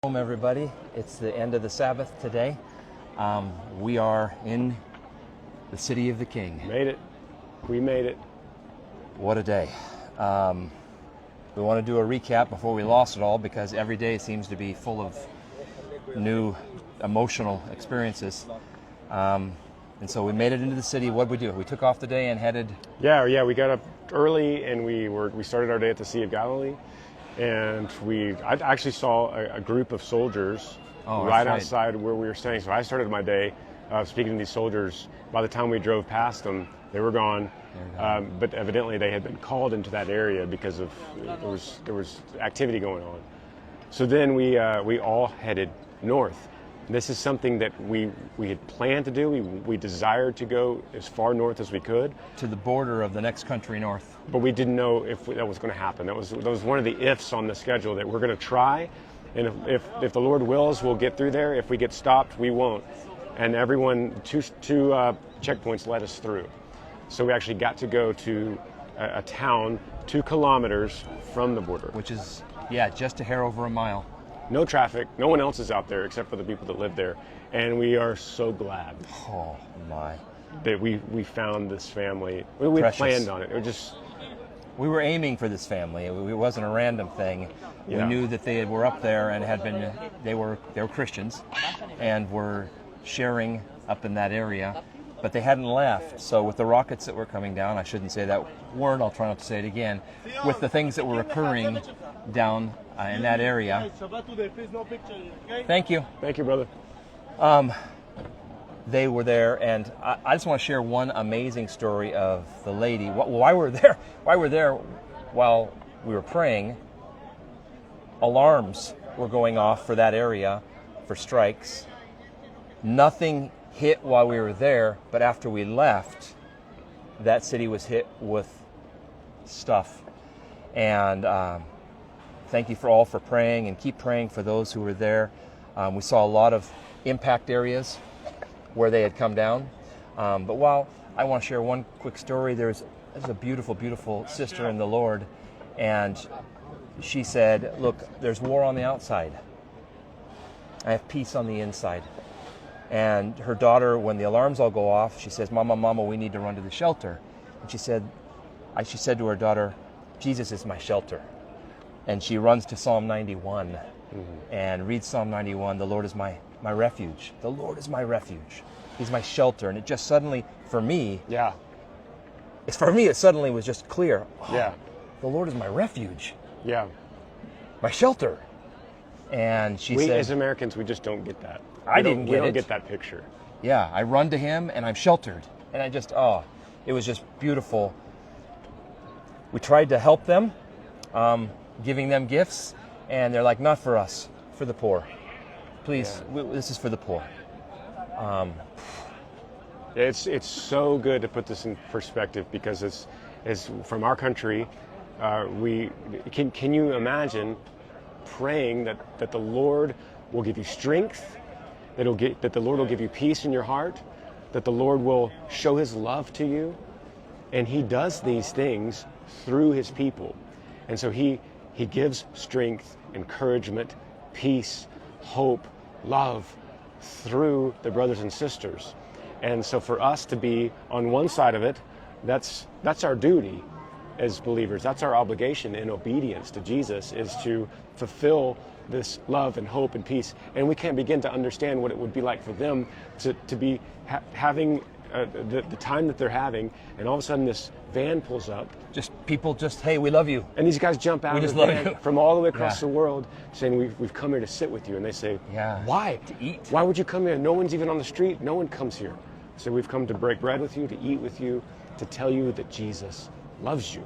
Home, everybody. It's the end of the Sabbath today. We are in the city of the King. Made it. We made it. What a day. We want to do a recap before we lost it all, because every day seems to be full of new emotional experiences. And so we made it into the city. What did we do? We took off the day and headed... Yeah. We got up early and we started our day at the Sea of Galilee. And I actually saw a group of soldiers right outside where we were staying. So I started my day speaking to these soldiers. By the time we drove past them, they were gone. But evidently they had been called into that area because of there was activity going on. So then we all headed north. This is something that we had planned to do. We desired to go as far north as we could. To the border of the next country north. But we didn't know if that was going to happen. That was one of the ifs on the schedule, that we're going to try. And if the Lord wills, we'll get through there. If we get stopped, we won't. And everyone, two checkpoints led us through. So we actually got to go to a town 2 kilometers from the border. Which is, just a hair over a mile. No traffic. No one else is out there except for the people that live there. And we are so glad. Oh, my. That we found this family. We planned on it. We were aiming for this family. It wasn't a random thing. We knew that they were up there and they were Christians and were sharing up in that area, but they hadn't left. So with the rockets that were coming down, I shouldn't say that word, I'll try not to say it again, with the things that were occurring down in that area. Thank you. Thank you, brother. They were there, and I just want to share one amazing story of the lady. Why we're there while we were praying, alarms were going off for that area for strikes. Nothing hit while we were there, but after we left, that city was hit with stuff. And thank you all for praying, and keep praying for those who were there. We saw a lot of impact areas where they had come down. But while I want to share one quick story, there's a beautiful, beautiful sister in the Lord, and she said, look, there's war on the outside. I have peace on the inside. And her daughter, when the alarms all go off, she says, Mama, we need to run to the shelter. And she said to her daughter, Jesus is my shelter. And she runs to Psalm 91 and reads Psalm 91, the Lord is my refuge. The Lord is my refuge. He's my shelter. And it just suddenly, for me, it suddenly was just clear. The Lord is my refuge. My shelter. And she said, as Americans, we just don't get that. We don't get that picture. Yeah, I run to him and I'm sheltered. And it was just beautiful. We tried to help them, giving them gifts, and they're like, not for us, for the poor. Please, this is for the poor. It's so good to put this in perspective, because it's from our country. Can you imagine praying that the Lord will give you strength, that the Lord will give you peace in your heart, that the Lord will show his love to you, and he does these things through his people. And so he gives strength, encouragement, peace, hope, love through the brothers and sisters. And so for us to be on one side of it, that's our duty as believers. That's our obligation in obedience to Jesus, is to fulfill this love and hope and peace. And we can't begin to understand what it would be like for them to be having the time that they're having, and all of a sudden this van pulls up. People, hey, we love you. And these guys jump out of the van from all the way across the world, saying, we've come here to sit with you. And they say, why? To eat. Why would you come here? No one's even on the street. No one comes here. So we've come to break bread with you, to eat with you, to tell you that Jesus loves you.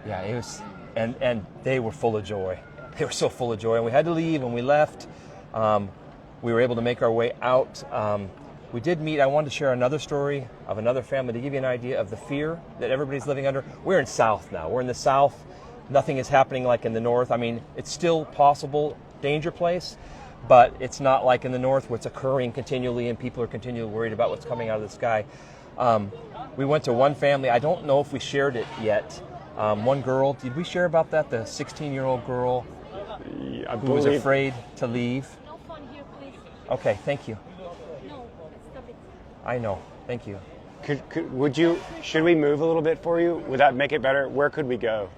Yeah, it was, and they were full of joy. They were so full of joy. And we had to leave, and we left. We were able to make our way out. We did meet. I wanted to share another story of another family to give you an idea of the fear that everybody's living under. We're in South now. We're in the South. Nothing is happening like in the North. I mean, it's still possible, danger place, but it's not like in the North where it's occurring continually and people are continually worried about what's coming out of the sky. We went to one family. I don't know if we shared it yet. One girl, did we share about that? The 16-year-old girl I who was believe. afraid to leave. No phone here, please. Okay, thank you. No, stop it. I know. Thank you. Would you? Should we move a little bit for you? Would that make it better? Where could we go?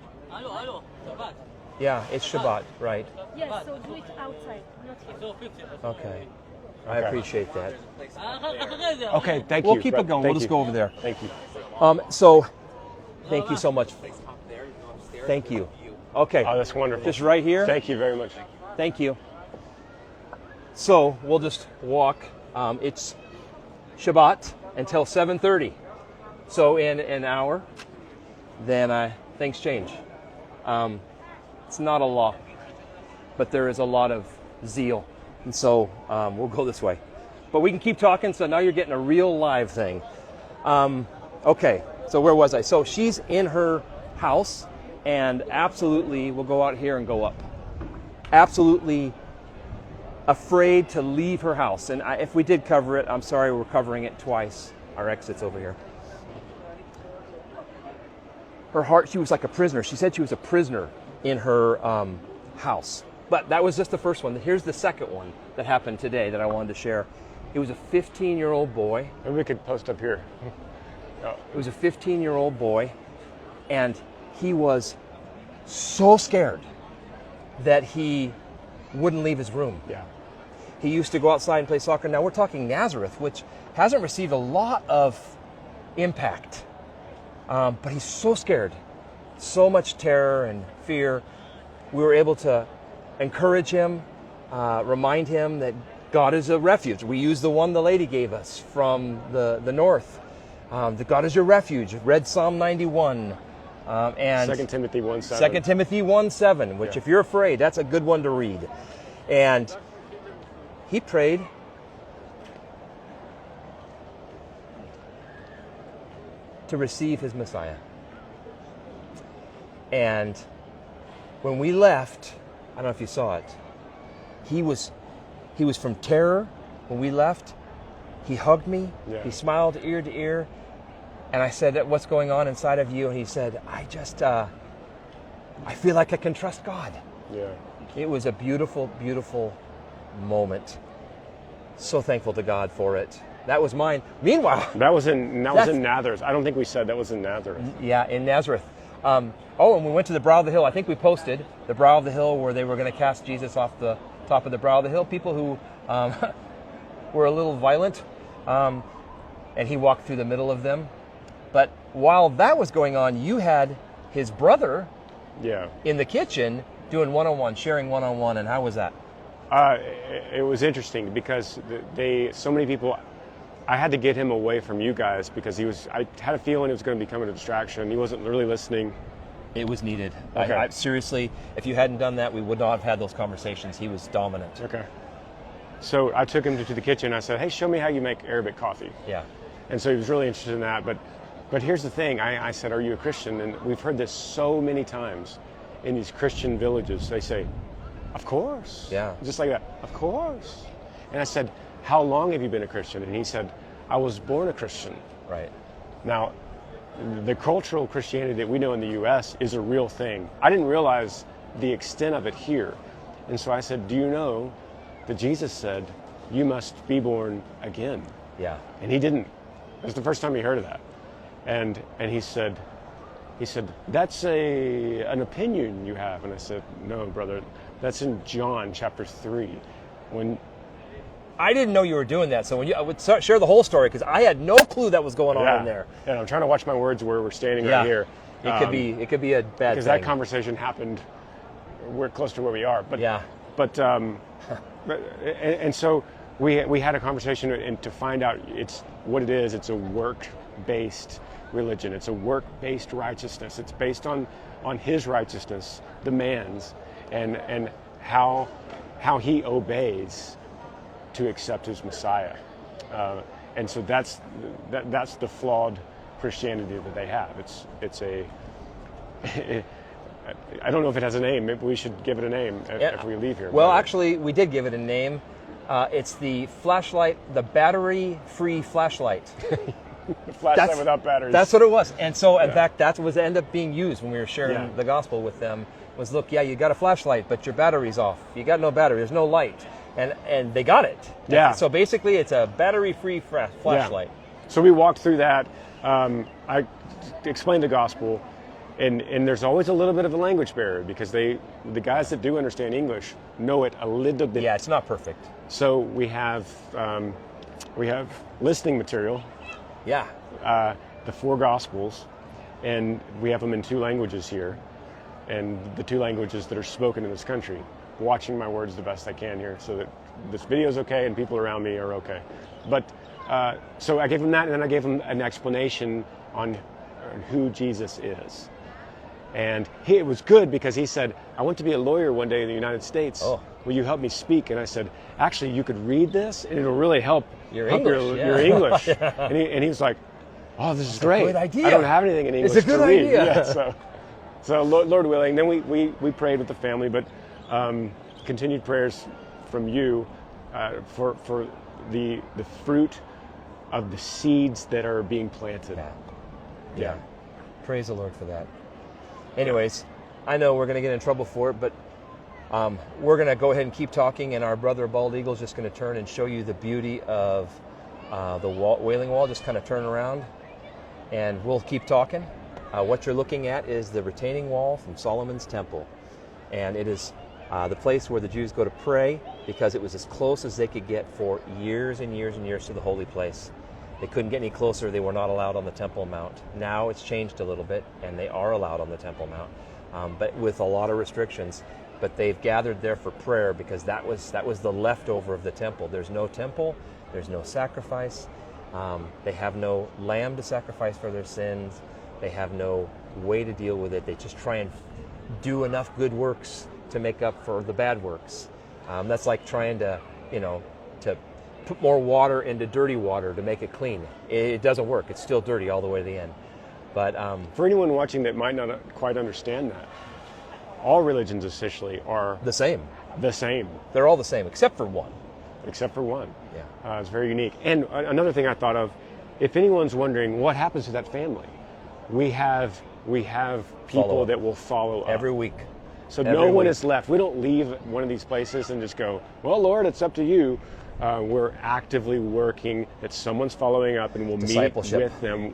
Yeah, it's Shabbat, right? Yes, so do it outside, not here. Okay. I Okay. appreciate that. Okay, thank We'll you. keep it going. Thank We'll just you. go over there. Thank you. So, thank you so much. Thank you. Okay. Oh, that's wonderful. Just right here. Thank you very much. Thank you. So we'll just walk. It's Shabbat until 7:30. So in an hour, then things change. It's not a law, but there is a lot of zeal, and so we'll go this way. But we can keep talking. So now you're getting a real live thing. Okay. So where was I? So she's in her house, and absolutely, we'll go out here and go up. Absolutely afraid to leave her house. And if we did cover it, I'm sorry, we're covering it twice. Our exit's over here. Her heart, she was like a prisoner. She said she was a prisoner in her house. But that was just the first one. Here's the second one that happened today that I wanted to share. It was a 15-year-old boy. Maybe we could post up here. It was a 15-year-old boy, and he was so scared that he wouldn't leave his room. Yeah. He used to go outside and play soccer. Now we're talking Nazareth, which hasn't received a lot of impact. But he's so scared, so much terror and fear. We were able to encourage him, remind him that God is a refuge. We used the one the lady gave us from the north. That God is your refuge. Read Psalm 91. And 2 Timothy 1:7. 2 Timothy 1:7, which Yeah. if you're afraid, that's a good one to read. And he prayed. To receive his Messiah. And when we left, I don't know if you saw it, he was from terror when we left. He hugged me. Yeah. He smiled ear to ear. And I said, what's going on inside of you? And he said, I feel like I can trust God. Yeah. It was a beautiful, beautiful moment. So thankful to God for it. That was mine. Meanwhile, That was in Nazareth. I don't think we said that was in Nazareth. yeah, in Nazareth. And we went to the brow of the hill. I think we posted the brow of the hill where they were going to cast Jesus off the top of the brow of the hill. People who were a little violent, and he walked through the middle of them. But while that was going on, you had his brother Yeah. in the kitchen doing one-on-one, sharing one-on-one. And how was that? It was interesting because so many people. I had to get him away from you guys because I had a feeling it was going to become a distraction. He wasn't really listening. It was needed. Okay. Seriously, if you hadn't done that, we would not have had those conversations. He was dominant. Okay. So I took him to the kitchen. I said, "Hey, show me how you make Arabic coffee." Yeah. And so he was really interested in that. But here's the thing. I said, "Are you a Christian?" And we've heard this so many times in these Christian villages. They say, "Of course." Yeah. Just like that. Of course. And I said, "How long have you been a Christian?" And he said, "I was born a Christian." Right. Now, the cultural Christianity that we know in the U.S. is a real thing. I didn't realize the extent of it here. And so I said, "Do you know that Jesus said, you must be born again?" Yeah. And he didn't. It was the first time he heard of that. And he said, "That's an opinion you have." And I said, "No, brother, that's in John chapter 3. When I didn't know you were doing that, so when I would share the whole story because I had no clue that was going on in there. And I'm trying to watch my words where we're standing Yeah. right here. It could be a bad Because thing. that conversation happened. We're close to where we are, but Yeah. and so we had a conversation and to find out it's what it is. It's a work-based religion. It's a work-based righteousness. It's based on his righteousness, the man's, and how he obeys to accept his Messiah. And so that's the flawed Christianity that they have. It's a I don't know if it has a name. Maybe we should give it a name if we leave here. Well, actually, we did give it a name. It's the flashlight, the battery-free flashlight. Flashlight without batteries. That's what it was. And so, in Yeah. fact, that was ended up being used when we were sharing Yeah. the gospel with them. Was look, yeah, you got a flashlight, but your battery's off. You got no battery. There's no light, and they got it. Yeah. So basically, it's a battery-free flashlight. So we walked through that. I explained the gospel, and there's always a little bit of a language barrier because the guys that do understand English know it a little bit. Yeah, it's not perfect. So we have listening material, Yeah. the 4 gospels, and we have them in 2 languages here, and the 2 languages that are spoken in this country. Watching my words the best I can here, so that this video is okay and people around me are okay. But so I gave him that, and then I gave him an explanation on who Jesus is. And it was good because he said, I want to be a lawyer one day in the United States. Oh. Will you help me speak? And I said, actually, you could read this and it'll really help Your help English, yeah. your English. Yeah. And he was like, oh, this is great. great idea. I don't have anything in English It's a good to read. idea. Yeah, so Lord willing, then we prayed with the family, but continued prayers from you for the fruit of the seeds that are being planted. Yeah. Praise the Lord for that. Anyways, I know we're going to get in trouble for it, but we're going to go ahead and keep talking, and our brother Bald Eagle is just going to turn and show you the beauty of the Wailing Wall. Just kind of turn around, and we'll keep talking. What you're looking at is the retaining wall from Solomon's Temple, and it is the place where the Jews go to pray because it was as close as they could get for years and years and years to the holy place. They couldn't get any closer. They were not allowed on the Temple Mount. Now it's changed a little bit, and they are allowed on the Temple Mount, but with a lot of restrictions. But they've gathered there for prayer because that was the leftover of the temple. There's no temple. There's no sacrifice. They have no lamb to sacrifice for their sins. They have no way to deal with it. They just try and do enough good works to make up for the bad works. That's like trying to put more water into dirty water to make it clean. It doesn't work. It's still dirty all the way to the end. But for anyone watching that might not quite understand that, all religions essentially are the same. The same. They're all the same except for one. Except for one. Yeah. It's very unique. And another thing I thought of, if anyone's wondering what happens to that family, we have people that will follow up every week. So no one is left. We don't leave one of these places and just go, well, Lord, it's up to you. We're actively working that someone's following up, and we'll meet with them.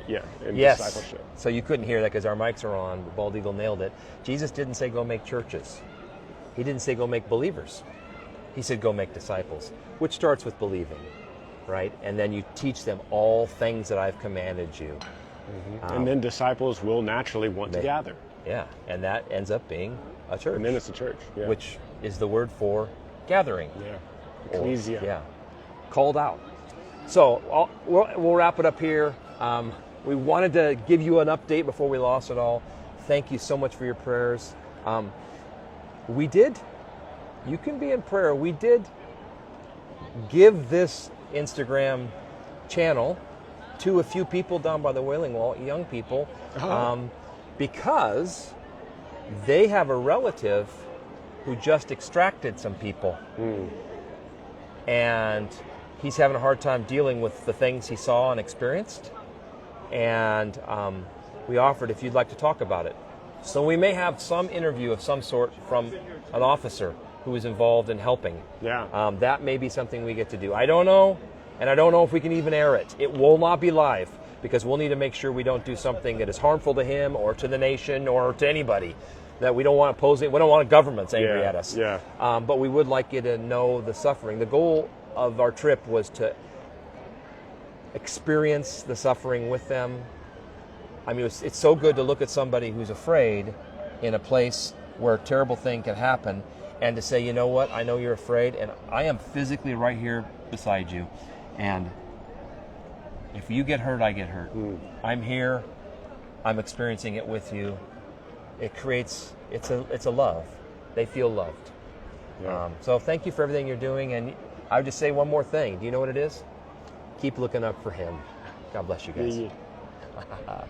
In discipleship. So you couldn't hear that because our mics are on. Bald Eagle nailed it. Jesus didn't say go make churches. He didn't say go make believers. He said go make disciples, which starts with believing, right? And then you teach them all things that I've commanded you. Mm-hmm. And then disciples will naturally want to gather. Yeah, and that ends up being a church. And then it's a church. Yeah. Which is the word for gathering. Yeah. Ecclesia. Yeah. Called out. So we'll wrap it up here. We wanted to give you an update before we lost it all. Thank you so much for your prayers. You can be in prayer. We did give this Instagram channel to a few people down by the Wailing Wall, young people, because they have a relative who just extracted some people. And he's having a hard time dealing with the things he saw and experienced. And we offered if you'd like to talk about it. So we may have some interview of some sort from an officer who is involved in helping. Yeah. That may be something we get to do. I don't know, and I don't know if we can even air it. It will not be live because we'll need to make sure we don't do something that is harmful to him or to the nation or to anybody. That we don't want opposing. We don't want governments angry at us. Yeah. But we would like you to know the suffering. The goal of our trip was to experience the suffering with them. I mean, it's so good to look at somebody who's afraid in a place where a terrible thing can happen and to say, you know what, I know you're afraid and I am physically right here beside you. And if you get hurt, I get hurt. I'm here. I'm experiencing it with you. It creates, it's a love. They feel loved. Yeah. So thank you for everything you're doing. And I would just say one more thing. Do you know what it is? Keep looking up for him. God bless you guys. Yeah.